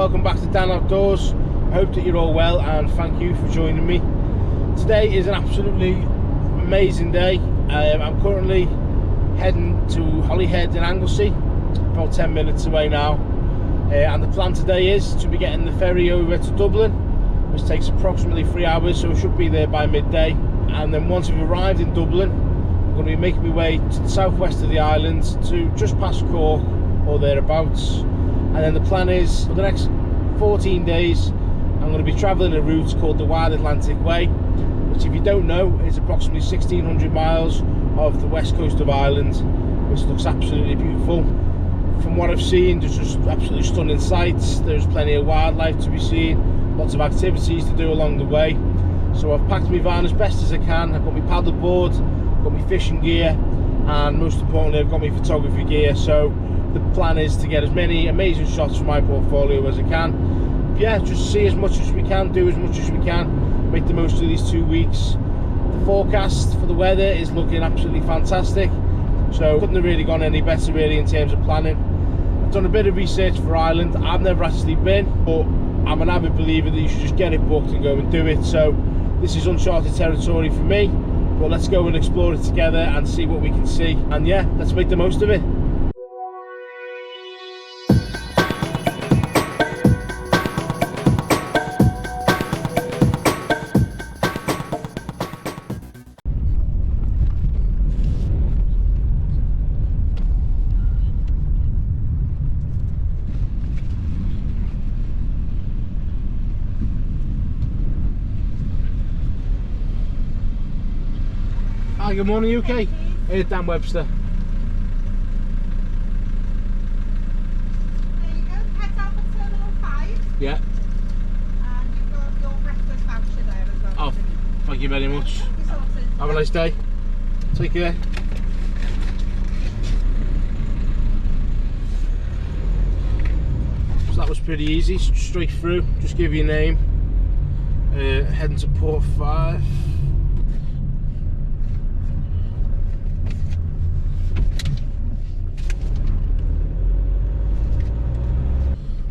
welcome back to Dan Outdoors. I hope that you're all well and thank you for joining me. Today is an absolutely amazing day. I'm currently heading to Holyhead in Anglesey, about 10 minutes away now, and the plan today is to be getting the ferry over to Dublin, which takes approximately 3 hours, so I should be there by midday. And then once we've arrived in Dublin, I'm going to be making my way to the southwest of the island to just past Cork or thereabouts. And then the plan is for the next 14 days I'm going to be travelling a route called the Wild Atlantic Way, which, if you don't know, is approximately 1600 miles off the west coast of Ireland, which looks absolutely beautiful. From what I've seen, there's just absolutely stunning sights. There's plenty of wildlife to be seen, lots of activities to do along the way. So I've packed my van as best as I can. I've got my paddle board, got my fishing gear, and most importantly I've got my photography gear. So the plan is to get as many amazing shots from my portfolio as I can. Yeah, just see as much as we can, do as much as we can, make the most of these 2 weeks. The forecast for the weather is looking absolutely fantastic, so couldn't have really gone any better really in terms of planning. I've done a bit of research for Ireland. I've never actually been, but I'm an avid believer that you should just get it booked and go and do it. So this is uncharted territory for me, but let's go and explore it together and see what we can see. And yeah, let's make the most of it. Hi, good morning, UK. Here's Dan Webster. There you go, head down for Terminal 5. Yeah. And you've got your breakfast voucher there as well. Oh, thank you very much. You're sorted. Have a nice day. Take care. So that was pretty easy, straight through. Just give you a name. Heading to port 5.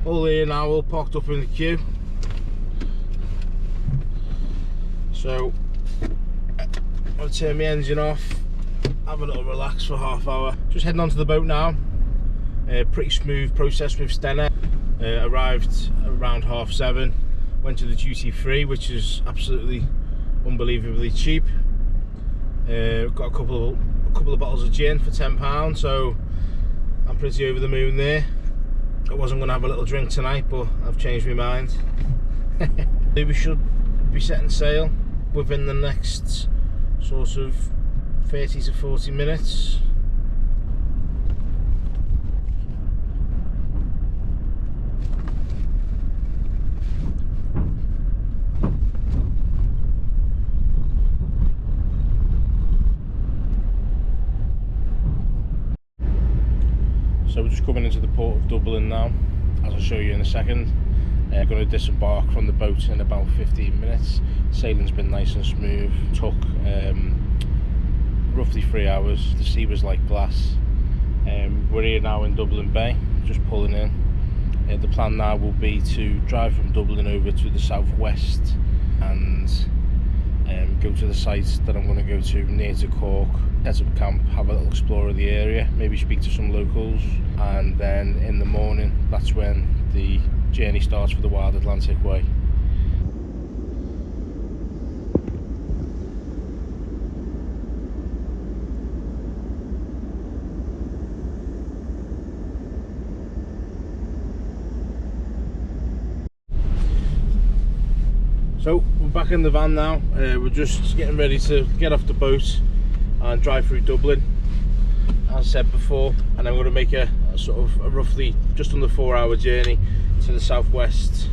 All here now, all parked up in the queue. So I'll turn my engine off, have a little relax for half hour. Just heading onto the boat now. Pretty smooth process with Stena. Arrived around 7:30. Went to the duty free, which is absolutely unbelievably cheap. Got a couple of bottles of gin for £10, so I'm pretty over the moon there. I wasn't going to have a little drink tonight, but I've changed my mind. We should be setting sail within the next sort of 30 to 40 minutes. So we're just coming into the port of Dublin now, as I'll show you in a second. Going to disembark from the boat in about 15 minutes. Sailing's been nice and smooth. Took roughly 3 hours. The sea was like glass. We're here now in Dublin Bay, just pulling in. The plan now will be to drive from Dublin over to the southwest and go to the sites that I'm going to go to near to Cork, set up camp, have a little explore of the area, maybe speak to some locals, and then in the morning that's when the journey starts for the Wild Atlantic Way. So we're back in the van now. We're just getting ready to get off the boat and drive through Dublin, as I said before, and I'm going to make a sort of a roughly just under 4-hour journey to the southwest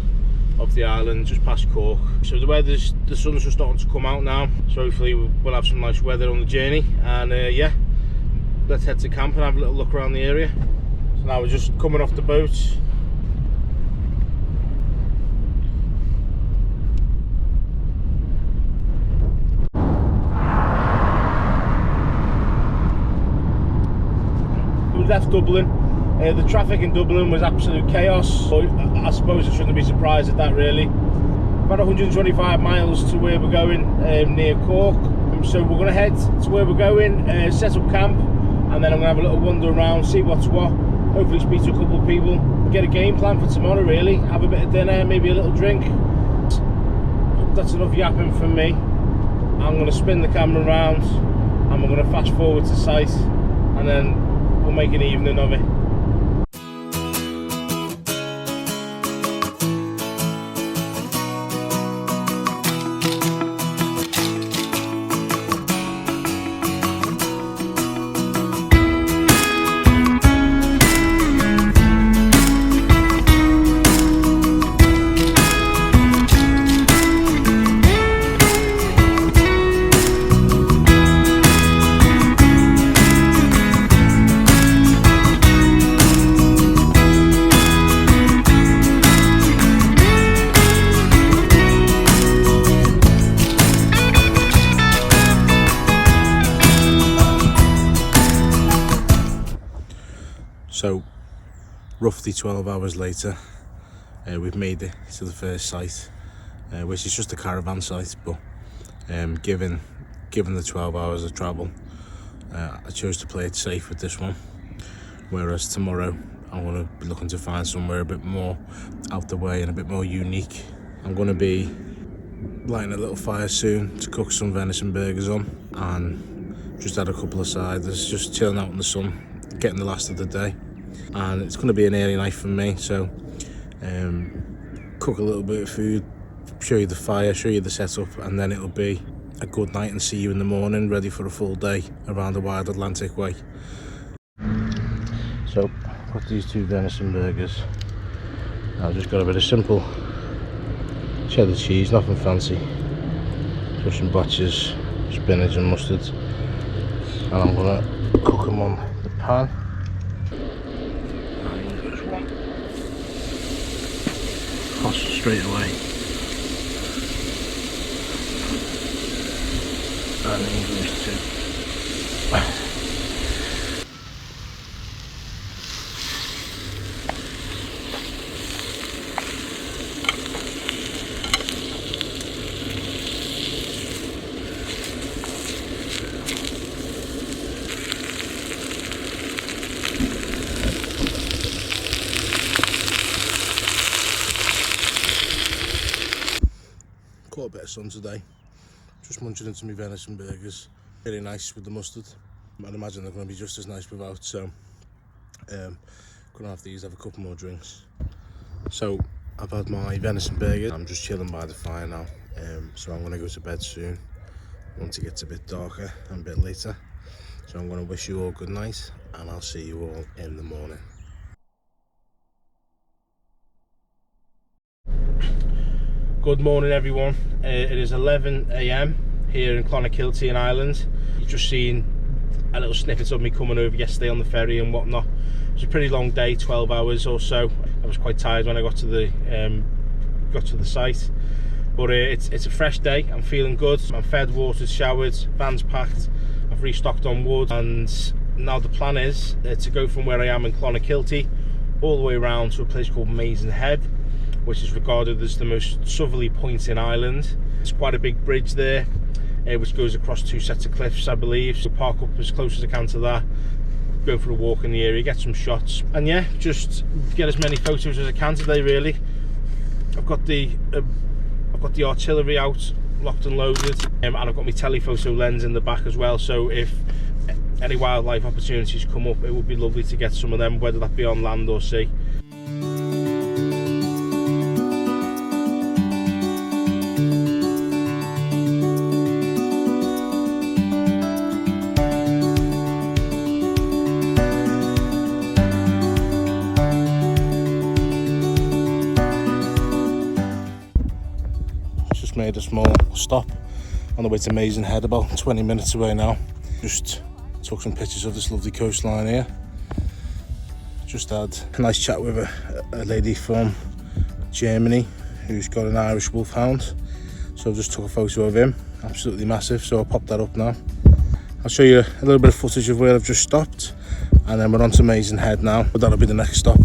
of the island, just past Cork. So the sun's just starting to come out now, so hopefully we'll have some nice weather on the journey. And yeah, let's head to camp and have a little look around the area. So now we're just coming off the boat. We left Dublin The traffic in Dublin was absolute chaos, but I suppose I shouldn't be surprised at that really. About 125 miles to where we're going, near Cork. So we're going to head to where we're going, set up camp, and then I'm going to have a little wander around, see what's what, hopefully speak to a couple of people, get a game plan for tomorrow really, have a bit of dinner, maybe a little drink. That's enough yapping from me. I'm going to spin the camera around and we're going to fast forward to site, and then we'll make an evening of it. So, roughly 12 hours later, we've made it to the first site, which is just a caravan site, but given the 12 hours of travel, I chose to play it safe with this one, whereas tomorrow I'm going to be looking to find somewhere a bit more out the way and a bit more unique. I'm going to be lighting a little fire soon to cook some venison burgers on, and just add a couple of sides, just chilling out in the sun, getting the last of the day. And it's going to be an early night for me, so cook a little bit of food, show you the fire, show you the setup, and then it'll be a good night and see you in the morning ready for a full day around the wide Atlantic way. So got these two venison burgers. I've just got a bit of simple cheddar cheese, nothing fancy, just some batches, spinach and mustard, and I'm going to cook them on the pan. Straight away, and English too. Caught a bit of sun today, just munching into my venison burgers. Really nice with the mustard. I'd imagine they're going to be just as nice without, so gonna have these, have a couple more drinks. So I've had my venison burger, I'm just chilling by the fire now, so I'm going to go to bed soon once it gets a bit darker and a bit later. So I'm going to wish you all good night, and I'll see you all in the morning. Good morning everyone, it is 11 AM here in Clonakilty in Ireland. You've just seen a little snippet of me coming over yesterday on the ferry and whatnot. It was a pretty long day, 12 hours or so. I was quite tired when I got to the site, but it's a fresh day. I'm feeling good. I'm fed, watered, showered, van's packed, I've restocked on wood, and now the plan is to go from where I am in Clonakilty all the way around to a place called Mizen, which is regarded as the most southerly point in Ireland. It's quite a big bridge there, which goes across two sets of cliffs, I believe. So park up as close as I can to that, go for a walk in the area, get some shots, and yeah, just get as many photos as I can today really. I've got the artillery out, locked and loaded, and I've got my telephoto lens in the back as well, so if any wildlife opportunities come up, it would be lovely to get some of them, whether that be on land or sea. Made a small stop on the way to Mizen Head, about 20 minutes away now. Just took some pictures of this lovely coastline here. Just had a nice chat with a lady from Germany who's got an Irish wolfhound, so I just took a photo of him, absolutely massive, so I'll pop that up now. I'll show you a little bit of footage of where I've just stopped. and then we're on to Mizen Head now, but that'll be the next stop.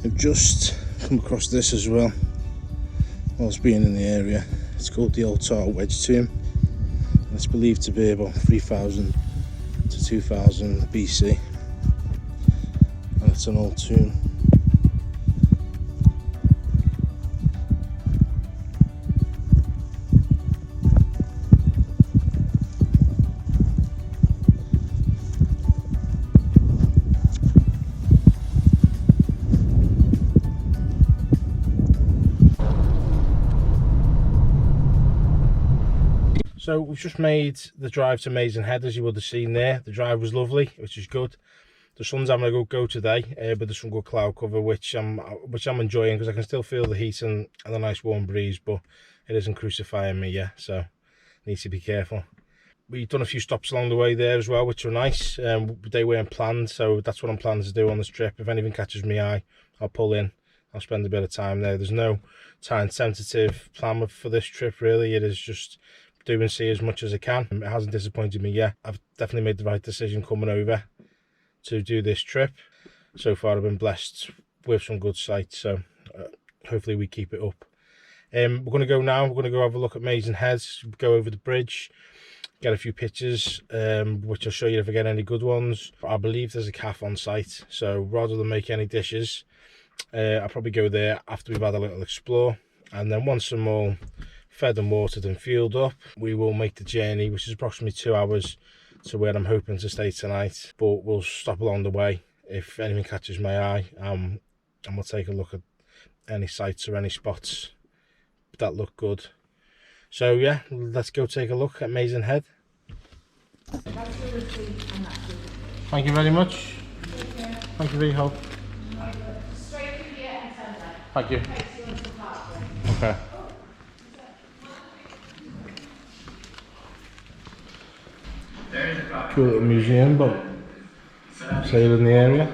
I've just come across this as well whilst being in the area. It's called the Old Tar Wedge Tomb, and it's believed to be about 3000 to 2000 BC, and it's an old tomb. So we've just made the drive to Mizen Head, as you would have seen there. The drive was lovely, which is good. The sun's having a good go today, but there's some good cloud cover, which I'm enjoying, because I can still feel the heat and a nice warm breeze, but it isn't crucifying me yet, so need to be careful. We've done a few stops along the way there as well, which were nice. They weren't planned, so that's what I'm planning to do on this trip. If anything catches my eye, I'll pull in. I'll spend a bit of time there. There's no time-sensitive plan for this trip, really. It is just do and see as much as I can. It hasn't disappointed me yet. I've definitely made the right decision coming over to do this trip. So far I've been blessed with some good sights, so hopefully we keep it up. We're going to go now. We're going to go have a look at Mizen Head, go over the bridge, get a few pictures, which I'll show you if I get any good ones. I believe there's a cafe on site, so rather than make any dishes, I'll probably go there after we've had a little explore, and then once I'm all fed and watered and fueled up, we will make the journey, which is approximately 2 hours, to where I'm hoping to stay tonight. But we'll stop along the way if anything catches my eye, and we'll take a look at any sites or any spots that look good. So yeah, let's go take a look at Mizen Head. Thank you very much. Thank you for your help. Thank you. Okay. Cool little museum, but sail in the area.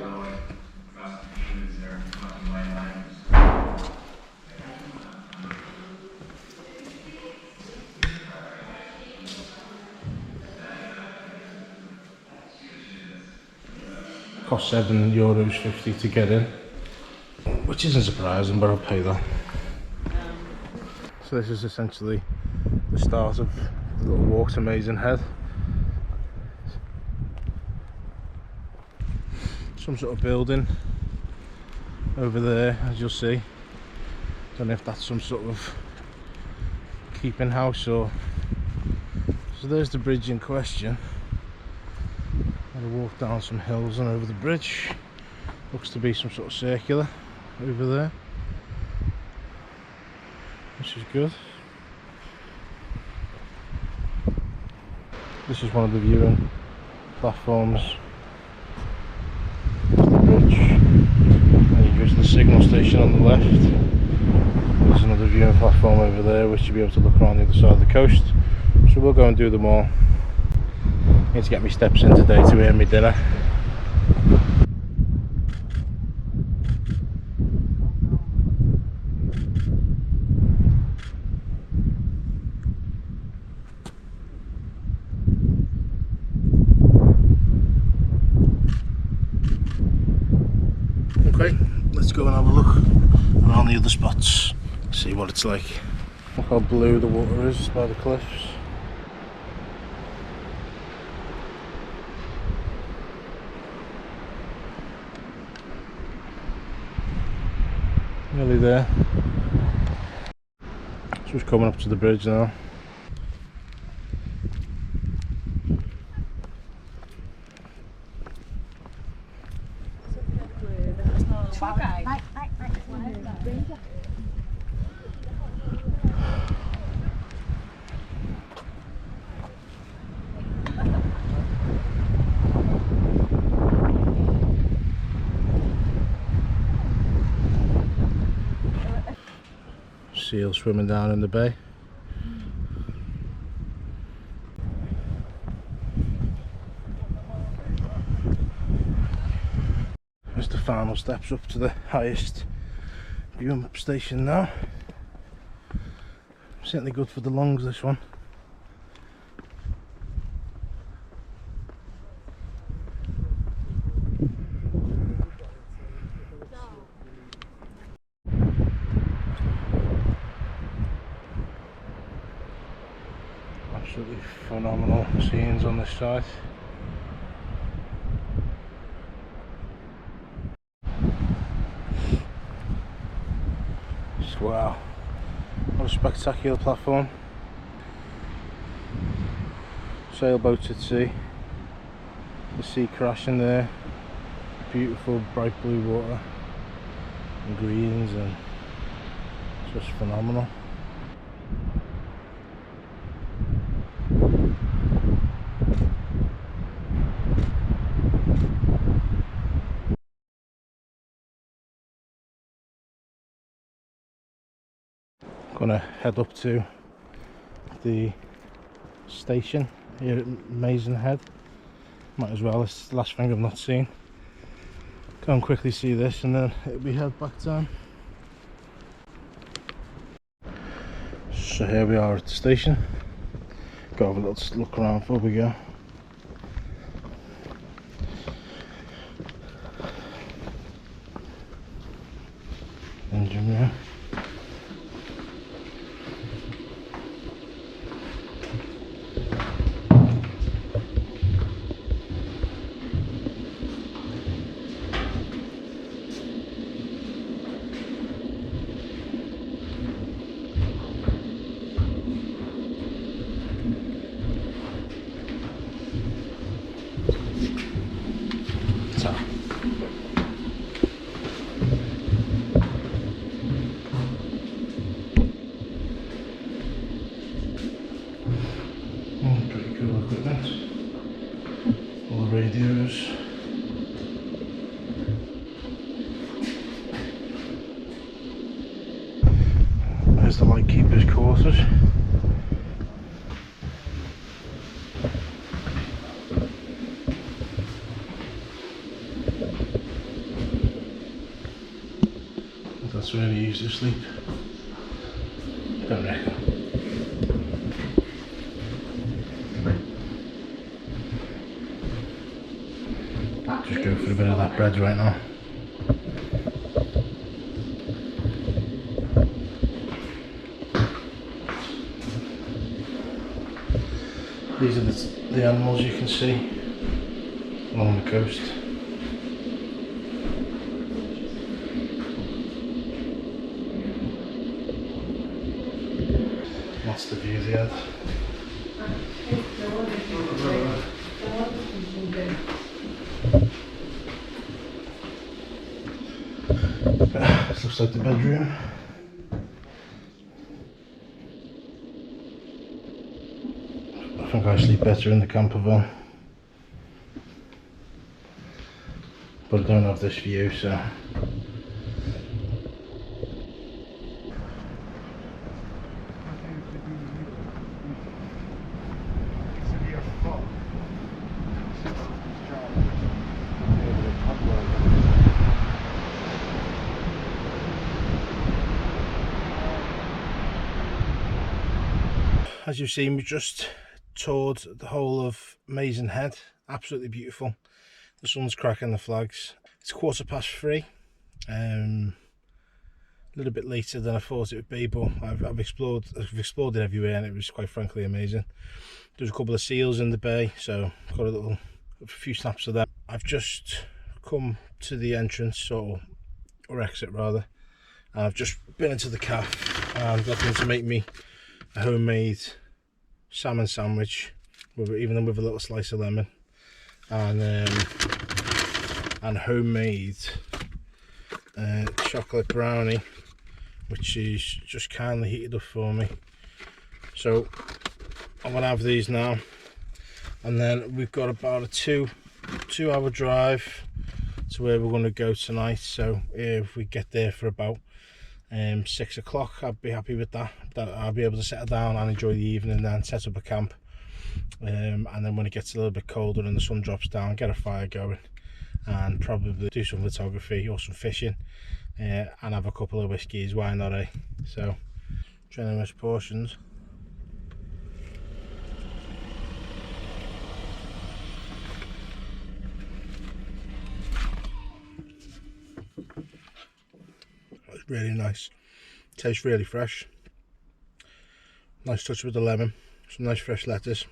Cost €7.50 to get in, which isn't surprising, but I'll pay that. So this is essentially the start of the little walk to Mizen Head. Some sort of building over there, as you'll see. Don't know if that's some sort of keeping house or... So there's the bridge in question. I'll walk down some hills and over the bridge. Looks to be some sort of circular over there, which is good. This is one of the viewing platforms. And you go to the signal station on the left. There's another viewing platform over there, which you'll be able to look around the other side of the coast. So we'll go and do them all. Need to get my steps in today to earn me dinner. Okay, let's go and have a look around the other spots, see what it's like. Look how blue the water is by the cliffs. Nearly there. Just coming up to the bridge now. Seal swimming down in the bay. There's the final steps up to the highest viewing station now. Certainly good for the lungs, this one. Absolutely phenomenal scenes on this side. Wow, what a spectacular platform. Sailboats at sea, the sea crashing there, beautiful bright blue water and greens, and just phenomenal. Gonna head up to the station here at Mizen Head. Might as well, it's the last thing I've not seen. Go and quickly see this and then it'll be head back down. So here we are at the station. Go have a little look around before we go. Engine room. Pretty cool equipment. All the radios. There's the lightkeeper's quarters. That's where he used to sleep. Don't reckon. Just go for a bit of that bread right now. These are the animals you can see along the coast. That's the view they had. This looks like the bedroom. I think I sleep better in the camper van, but I don't have this view, so. As you've seen, we just toured the whole of Mizen Head. Absolutely beautiful. The sun's cracking the flags. It's 3:15. A little bit later than I thought it would be, but I've explored it everywhere, and it was quite frankly amazing. There's a couple of seals in the bay, so got a few snaps of that. I've just come to the entrance, or exit rather, and I've just been into the cafe and got them to make me a homemade salmon sandwich, even with a little slice of lemon, and homemade chocolate brownie, which is just kindly heated up for me. So I'm gonna have these now, and then we've got about a two-hour drive to where we're going to go tonight. So if we get there for about 6 o'clock, I'd be happy with that. I'll be able to settle down and enjoy the evening, then set up a camp, and then when it gets a little bit colder and the sun drops down, get a fire going, and probably do some photography or some fishing, and have a couple of whiskies, why not, eh? So, generous portions. It's really nice, tastes really fresh. Nice touch with the lemon, some nice fresh lettuce,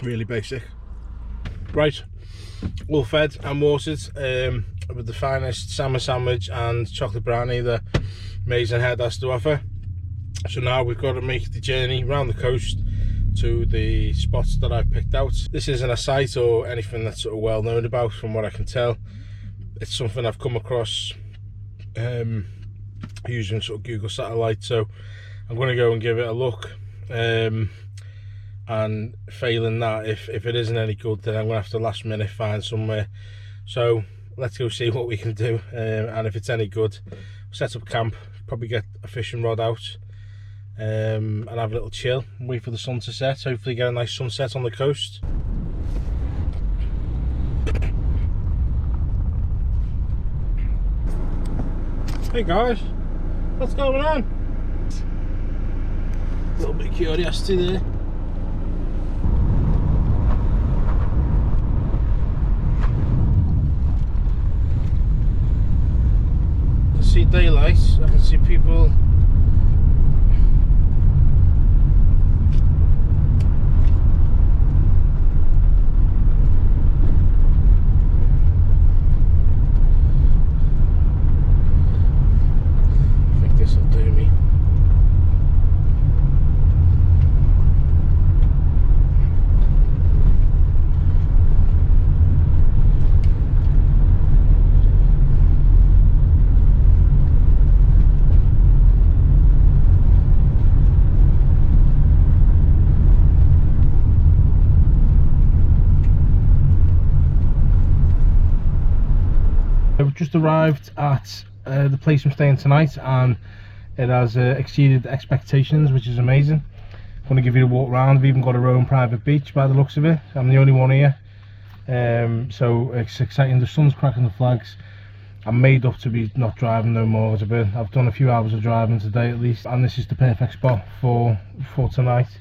really basic. Right, all fed and watered with the finest salmon sandwich and chocolate brownie that Mizen Head has to offer. So now we've got to make the journey around the coast to the spots that I've picked out. This isn't a site or anything that's sort of well known about, from what I can tell. It's something I've come across using sort of Google Satellite, so I'm going to go and give it a look. And failing that, if it isn't any good, then I'm going to have to last minute find somewhere. So let's go see what we can do, and if it's any good, set up camp, probably get a fishing rod out, and have a little chill, wait for the sun to set, hopefully get a nice sunset on the coast. Hey guys, what's going on? A little bit of curiosity there. I can see daylight, I can see people. I think this will do me. We've just arrived at the place I'm staying tonight, and it has exceeded expectations, which is amazing. I'm going to give you a walk around. We've even got our own private beach by the looks of it. I'm the only one here, so it's exciting. The sun's cracking the flags. I'm made up to be not driving no more. I've done a few hours of driving today at least, and this is the perfect spot for tonight.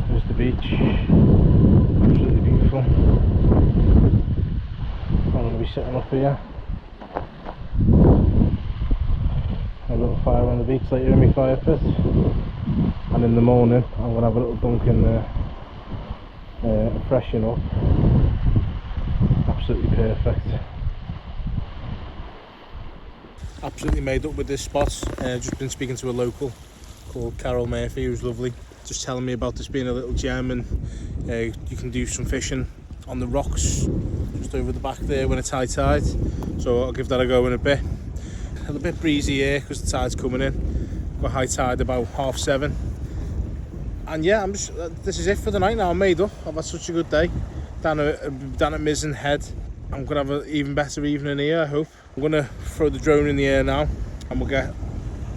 There's the beach, absolutely beautiful. I'm going to be sitting up here, a little fire on the beach later in my fire pit, and in the morning I'm going to have a little dunk in there, freshen up. Absolutely perfect. Absolutely made up with this spot. Just been speaking to a local called Carol Murphy, who's lovely, just telling me about this being a little gem, and you can do some fishing on the rocks just over the back there when it's high tide, so I'll give that a go in a bit. A little bit breezy here because the tide's coming in. Got high tide about 7:30, and yeah, this is it for the night now. I'm made up. I've had such a good day down at Mizen Head. I'm gonna have an even better evening here, I hope. I'm gonna throw the drone in the air now, and we'll get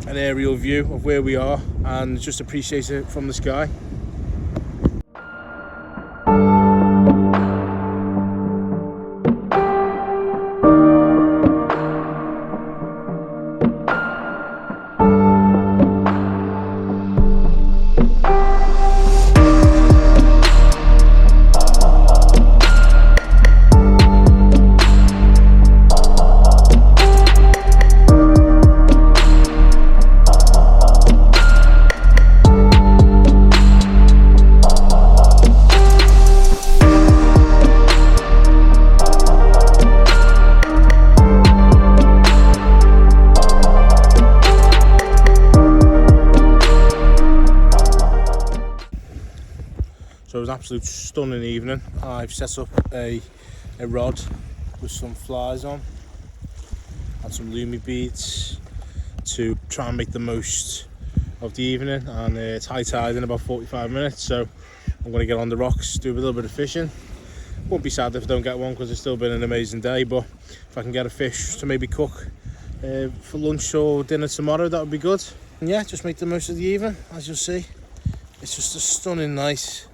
an aerial view of where we are and just appreciate it from the sky. So it was an absolute stunning evening. I've set up a rod with some flies on and some loomy beads to try and make the most of the evening, and it's high tide in about 45 minutes, so I'm going to get on the rocks, do a little bit of fishing. Won't be sad if I don't get one because it's still been an amazing day, but if I can get a fish to maybe cook for lunch or dinner tomorrow, that would be good. And yeah, just make the most of the evening, as you'll see. It's just a stunning night,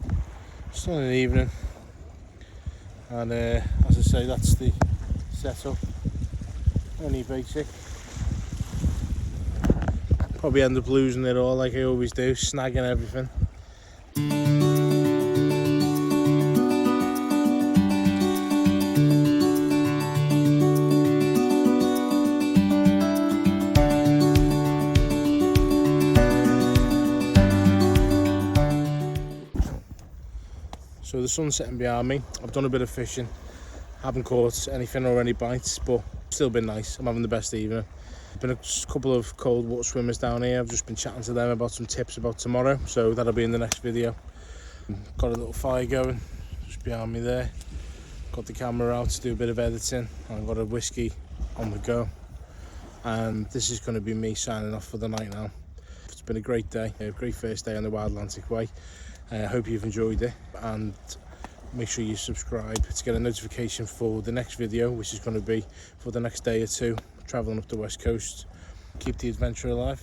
stunning evening, and as I say, that's the setup. Only basic. Probably end up losing it all like I always do, snagging everything. So the sun's setting behind me. I've done a bit of fishing, haven't caught anything or any bites, but still been nice. I'm having the best evening. Been a couple of cold water swimmers down here. I've just been chatting to them about some tips about tomorrow, so that'll be in the next video. Got a little fire going just behind me there. Got the camera out to do a bit of editing. I've got a whiskey on the go, and this is going to be me signing off for the night now. It's been a great day, a great first day on the Wild Atlantic Way. I hope you've enjoyed it, and make sure you subscribe to get a notification for the next video, which is going to be for the next day or two, travelling up the west coast. Keep the adventure alive.